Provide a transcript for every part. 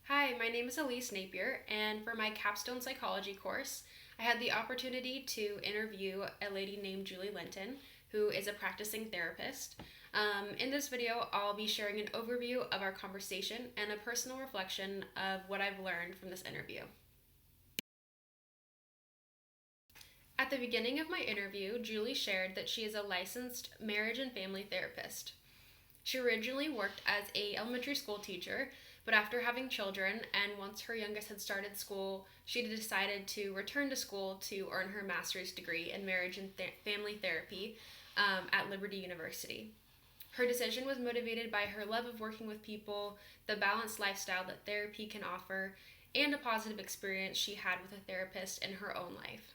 Hi, my name is Elise Napier, and for my Capstone psychology course, I had the opportunity to interview a lady named Julie Linton, who is a practicing therapist. In this video, I'll be sharing an overview of our conversation and a personal reflection of what I've learned from this interview. At the beginning of my interview, Julie shared that she is a licensed marriage and family therapist. She originally worked as a elementary school teacher, but after having children and once her youngest had started school, she decided to return to school to earn her master's degree in marriage and family therapy at Liberty University. Her decision was motivated by her love of working with people, the balanced lifestyle that therapy can offer, and a positive experience she had with a therapist in her own life.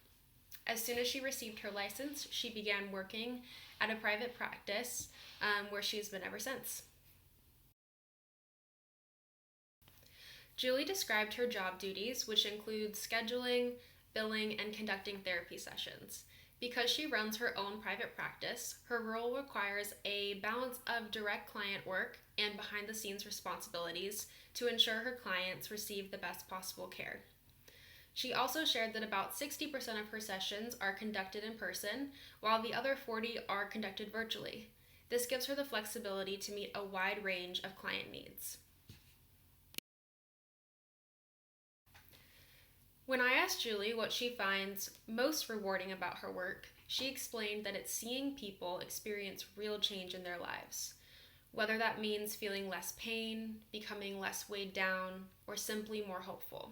As soon as she received her license, she began working at a private practice where she's been ever since. Julie described her job duties, which include scheduling, billing, and conducting therapy sessions. Because she runs her own private practice, her role requires a balance of direct client work and behind-the-scenes responsibilities to ensure her clients receive the best possible care. She also shared that about 60% of her sessions are conducted in person, while the other 40% are conducted virtually. This gives her the flexibility to meet a wide range of client needs. When I asked Julie what she finds most rewarding about her work, she explained that it's seeing people experience real change in their lives. Whether that means feeling less pain, becoming less weighed down, or simply more hopeful.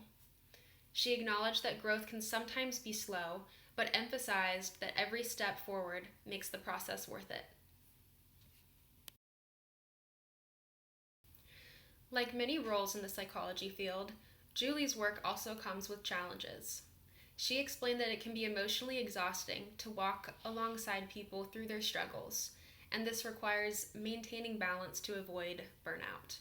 She acknowledged that growth can sometimes be slow, but emphasized that every step forward makes the process worth it. Like many roles in the psychology field, Julie's work also comes with challenges. She explained that it can be emotionally exhausting to walk alongside people through their struggles, and this requires maintaining balance to avoid burnout.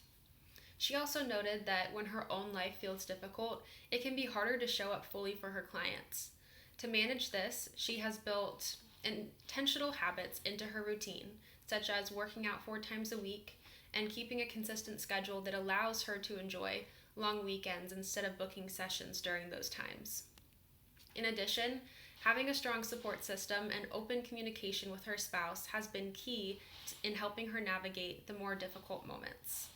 She also noted that when her own life feels difficult, it can be harder to show up fully for her clients. To manage this, she has built intentional habits into her routine, such as working out 4 times a week and keeping a consistent schedule that allows her to enjoy long weekends instead of booking sessions during those times. In addition, having a strong support system and open communication with her spouse has been key in helping her navigate the more difficult moments.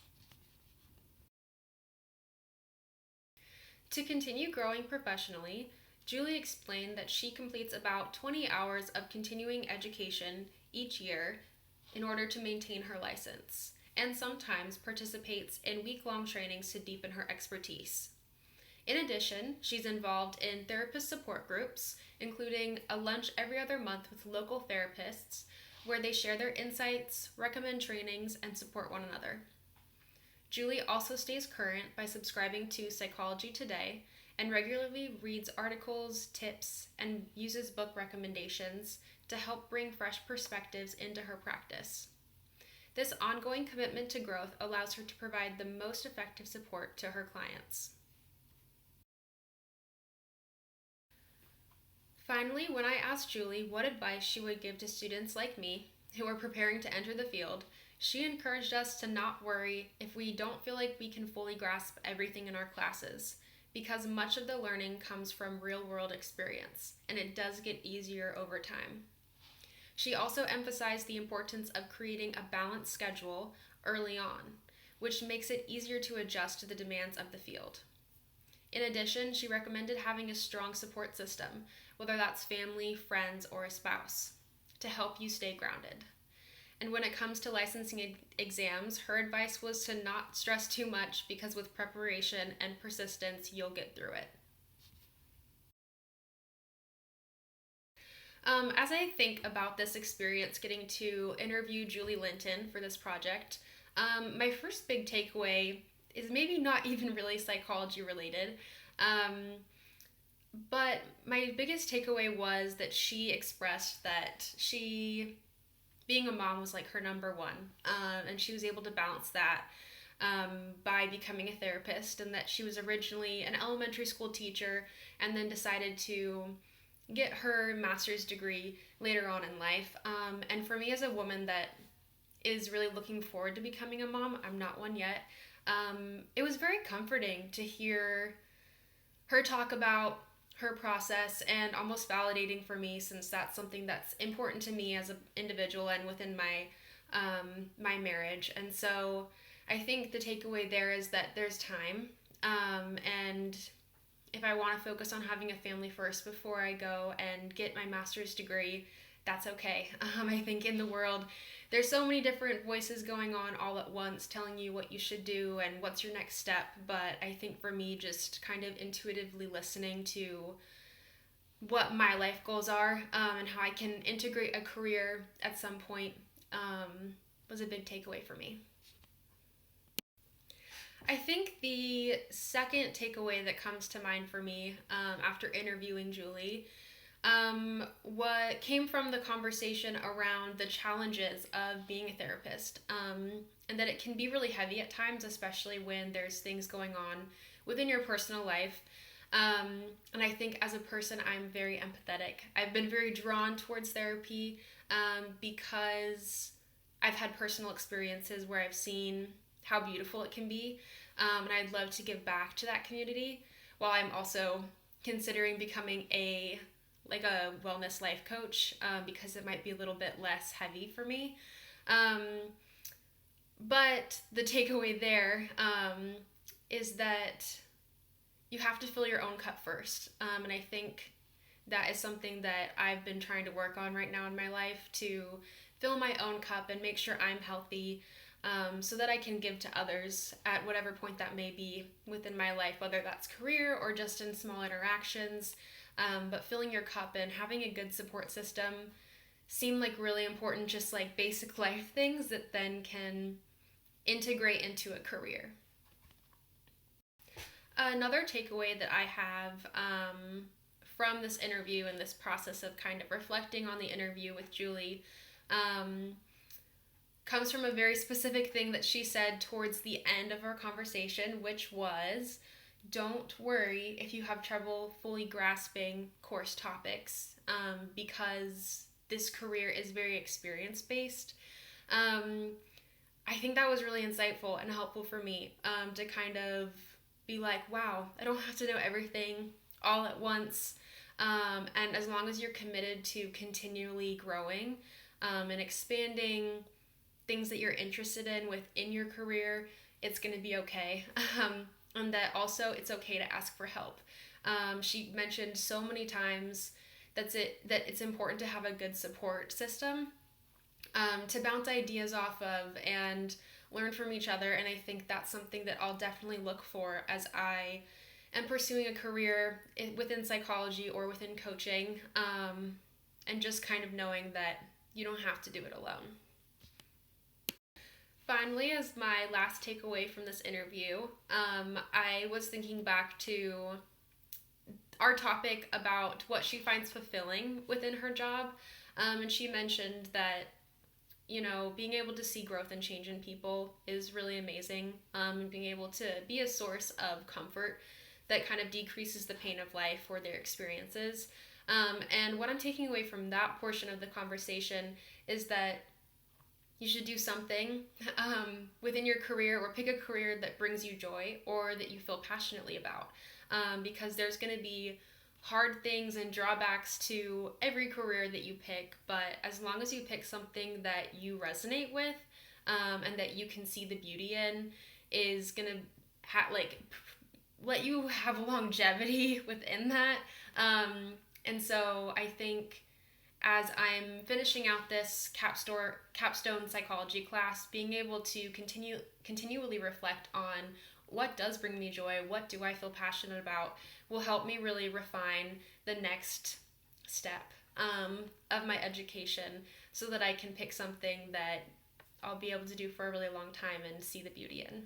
To continue growing professionally, Julie explained that she completes about 20 hours of continuing education each year in order to maintain her license, and sometimes participates in week-long trainings to deepen her expertise. In addition, she's involved in therapist support groups, including a lunch every other month with local therapists, where they share their insights, recommend trainings, and support one another. Julie also stays current by subscribing to Psychology Today and regularly reads articles, tips, and uses book recommendations to help bring fresh perspectives into her practice. This ongoing commitment to growth allows her to provide the most effective support to her clients. Finally, when I asked Julie what advice she would give to students like me who are preparing to enter the field, she encouraged us to not worry if we don't feel like we can fully grasp everything in our classes, because much of the learning comes from real-world experience, and it does get easier over time. She also emphasized the importance of creating a balanced schedule early on, which makes it easier to adjust to the demands of the field. In addition, she recommended having a strong support system, whether that's family, friends, or a spouse, to help you stay grounded. And when it comes to licensing exams, her advice was to not stress too much, because with preparation and persistence, you'll get through it. As I think about this experience getting to interview Julie Linton for this project, my first big takeaway is maybe not even really psychology related, but my biggest takeaway was that she expressed that being a mom was like her number one, and she was able to balance that by becoming a therapist, and that she was originally an elementary school teacher and then decided to get her master's degree later on in life. And for me as a woman that is really looking forward to becoming a mom, I'm not one yet, It was very comforting to hear her talk about her process and almost validating for me, since that's something that's important to me as an individual and within my marriage. And so I think the takeaway there is that there's time, and if I want to focus on having a family first before I go and get my master's degree, that's okay. I think in the world, there's so many different voices going on all at once telling you what you should do and what's your next step. But I think for me, just kind of intuitively listening to what my life goals are, and how I can integrate a career at some point, was a big takeaway for me. I think the second takeaway that comes to mind for me, after interviewing Julie, what came from the conversation around the challenges of being a therapist, and that it can be really heavy at times, especially when there's things going on within your personal life. And I think as a person, I'm very empathetic. I've been very drawn towards therapy, because I've had personal experiences where I've seen how beautiful it can be, and I'd love to give back to that community, while I'm also considering becoming a wellness life coach, because it might be a little bit less heavy for me. But the takeaway there, is that you have to fill your own cup first. And I think that is something that I've been trying to work on right now in my life, to fill my own cup and make sure I'm healthy, so that I can give to others at whatever point that may be within my life, whether that's career or just in small interactions. But filling your cup and having a good support system seem like really important, just like basic life things that then can integrate into a career. Another takeaway that I have, from this interview and this process of kind of reflecting on the interview with Julie, comes from a very specific thing that she said towards the end of our conversation, which was, don't worry if you have trouble fully grasping course topics, because this career is very experience-based. I think that was really insightful and helpful for me, to kind of be like, wow, I don't have to know everything all at once. And as long as you're committed to continually growing, and expanding things that you're interested in within your career, it's going to be okay. And that also it's okay to ask for help. She mentioned so many times that it's important to have a good support system, to bounce ideas off of and learn from each other. And I think that's something that I'll definitely look for as I am pursuing a career within psychology or within coaching, and just kind of knowing that you don't have to do it alone. Finally, as my last takeaway from this interview, I was thinking back to our topic about what she finds fulfilling within her job. And she mentioned that, being able to see growth and change in people is really amazing. And being able to be a source of comfort that kind of decreases the pain of life or their experiences. And what I'm taking away from that portion of the conversation is that you should do something, within your career, or pick a career that brings you joy or that you feel passionately about, because there's going to be hard things and drawbacks to every career that you pick, but as long as you pick something that you resonate with, and that you can see the beauty in, is going to let you have longevity within that. And so I think as I'm finishing out this capstone psychology class, being able to continually reflect on what does bring me joy, what do I feel passionate about, will help me really refine the next step, of my education, so that I can pick something that I'll be able to do for a really long time and see the beauty in.